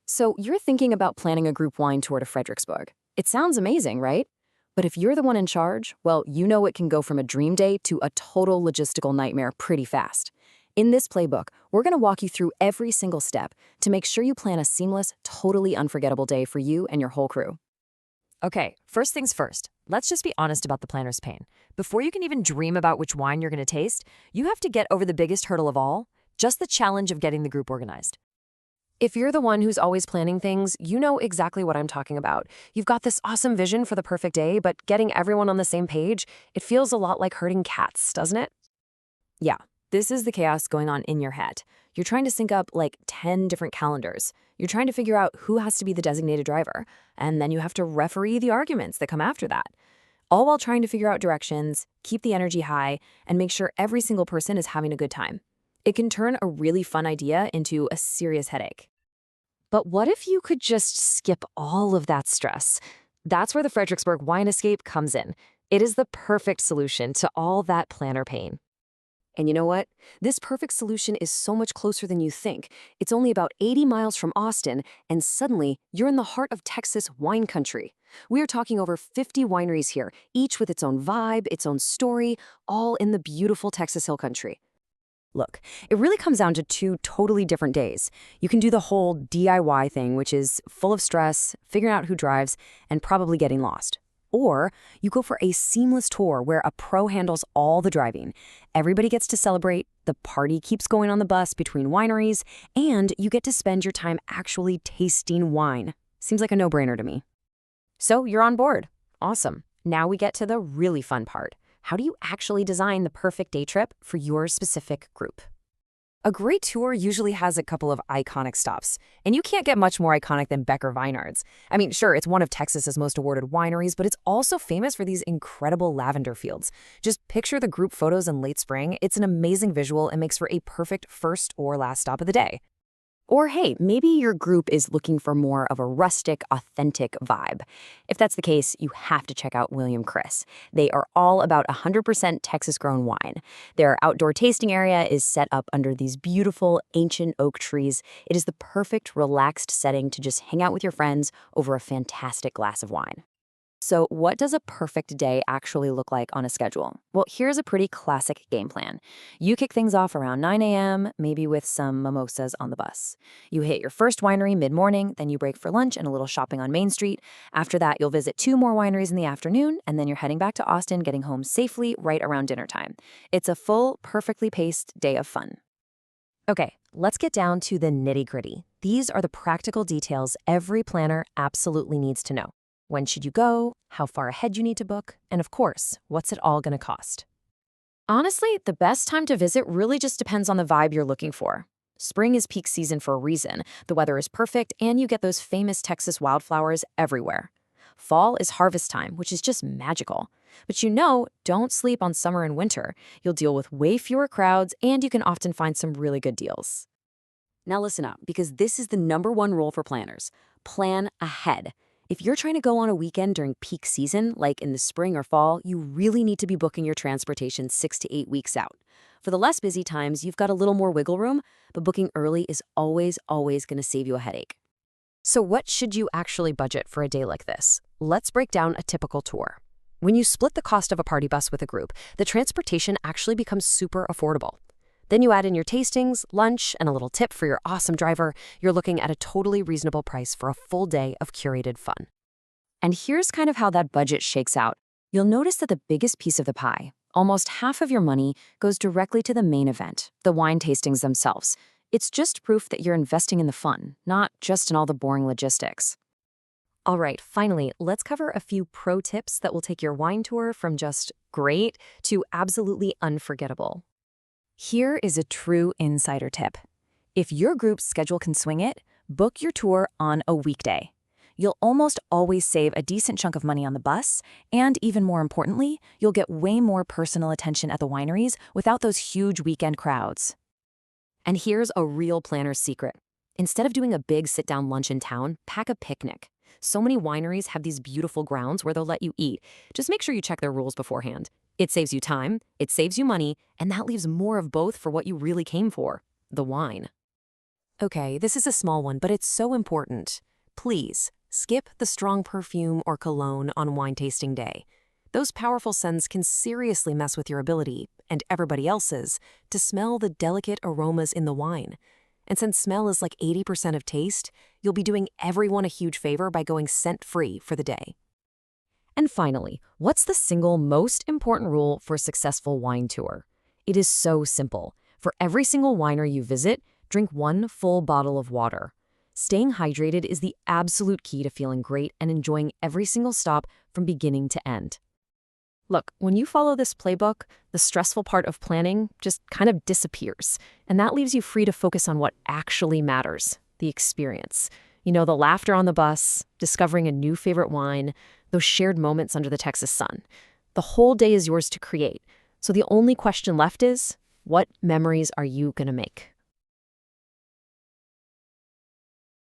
So you're thinking about planning a group wine tour to Fredericksburg. It sounds amazing, right? But if you're the one in charge, well, you know it can go from a dream day to a total logistical nightmare pretty fast. In this playbook, we're going to walk you through every single step to make sure you plan a seamless, totally unforgettable day for you and your whole crew. Okay, first things first, let's just be honest about the planner's pain. Before you can even dream about which wine you're going to taste, you have to get over the biggest hurdle of all, just the challenge of getting the group organized. If you're the one who's always planning things, you know exactly what I'm talking about. You've got this awesome vision for the perfect day, but getting everyone on the same page, it feels a lot like herding cats, doesn't it? Yeah, this is the chaos going on in your head. You're trying to sync up like 10 different calendars. You're trying to figure out who has to be the designated driver, and then you have to referee the arguments that come after that. All while trying to figure out directions, keep the energy high, and make sure every single person is having a good time. It can turn a really fun idea into a serious headache. But what if you could just skip all of that stress? That's where the Fredericksburg Wine Escape comes in. It is the perfect solution to all that planner pain. And you know what? This perfect solution is so much closer than you think. It's only about 80 miles from Austin, and suddenly you're in the heart of Texas wine country. We are talking over 50 wineries here, each with its own vibe, its own story, all in the beautiful Texas Hill Country. Look, it really comes down to two totally different days. You can do the whole DIY thing, which is full of stress, figuring out who drives, and probably getting lost. Or you go for a seamless tour where a pro handles all the driving. Everybody gets to celebrate, the party keeps going on the bus between wineries, and you get to spend your time actually tasting wine. Seems like a no-brainer to me. So you're on board. Awesome. Now we get to the really fun part. How do you actually design the perfect day trip for your specific group? A great tour usually has a couple of iconic stops, and you can't get much more iconic than Becker Vineyards. I mean, sure, it's one of Texas's most awarded wineries, but it's also famous for these incredible lavender fields. Just picture the group photos in late spring. It's an amazing visual and makes for a perfect first or last stop of the day. Or hey, maybe your group is looking for more of a rustic, authentic vibe. If that's the case, you have to check out William Chris. They are all about 100% Texas-grown wine. Their outdoor tasting area is set up under these beautiful, ancient oak trees. It is the perfect, relaxed setting to just hang out with your friends over a fantastic glass of wine. So what does a perfect day actually look like on a schedule? Well, here's a pretty classic game plan. You kick things off around 9 a.m., maybe with some mimosas on the bus. You hit your first winery mid-morning, then you break for lunch and a little shopping on Main Street. After that, you'll visit 2 more wineries in the afternoon, and then you're heading back to Austin, getting home safely right around dinner time. It's a full, perfectly paced day of fun. Okay, let's get down to the nitty-gritty. These are the practical details every planner absolutely needs to know. When should you go, how far ahead you need to book, and of course, what's it all going to cost? Honestly, the best time to visit really just depends on the vibe you're looking for. Spring is peak season for a reason. The weather is perfect, and you get those famous Texas wildflowers everywhere. Fall is harvest time, which is just magical. But don't sleep on summer and winter. You'll deal with way fewer crowds, and you can often find some really good deals. Now listen up, because this is the #1 rule for planners. Plan ahead. If you're trying to go on a weekend during peak season, like in the spring or fall, you really need to be booking your transportation 6 to 8 weeks out. For the less busy times, you've got a little more wiggle room, but booking early is always going to save you a headache. So what should you actually budget for a day like this? Let's break down a typical tour. When you split the cost of a party bus with a group, the transportation actually becomes super affordable. Then you add in your tastings, lunch, and a little tip for your awesome driver. You're looking at a totally reasonable price for a full day of curated fun. And here's kind of how that budget shakes out. You'll notice that the biggest piece of the pie, almost half of your money, goes directly to the main event, the wine tastings themselves. It's just proof that you're investing in the fun, not just in all the boring logistics. All right, finally, let's cover a few pro tips that will take your wine tour from just great to absolutely unforgettable. Here is a true insider tip. If your group's schedule can swing it, book your tour on a weekday. You'll almost always save a decent chunk of money on the bus, and even more importantly, you'll get way more personal attention at the wineries without those huge weekend crowds. And here's a real planner's secret. Instead of doing a big sit-down lunch in town, pack a picnic. So many wineries have these beautiful grounds where they'll let you eat. Just make sure you check their rules beforehand. It saves you time, it saves you money, and that leaves more of both for what you really came for, the wine. Okay, this is a small one, but it's so important. Please, skip the strong perfume or cologne on wine tasting day. Those powerful scents can seriously mess with your ability, and everybody else's, to smell the delicate aromas in the wine. And since smell is like 80% of taste, you'll be doing everyone a huge favor by going scent-free for the day. And finally, what's the single most important rule for a successful wine tour? It is so simple. For every single winery you visit, drink 1 full bottle of water. Staying hydrated is the absolute key to feeling great and enjoying every single stop from beginning to end. Look, when you follow this playbook, the stressful part of planning just kind of disappears, and that leaves you free to focus on what actually matters, the experience. You know, the laughter on the bus, discovering a new favorite wine, those shared moments under the Texas sun. The whole day is yours to create, so the only question left is, what memories are you going to make?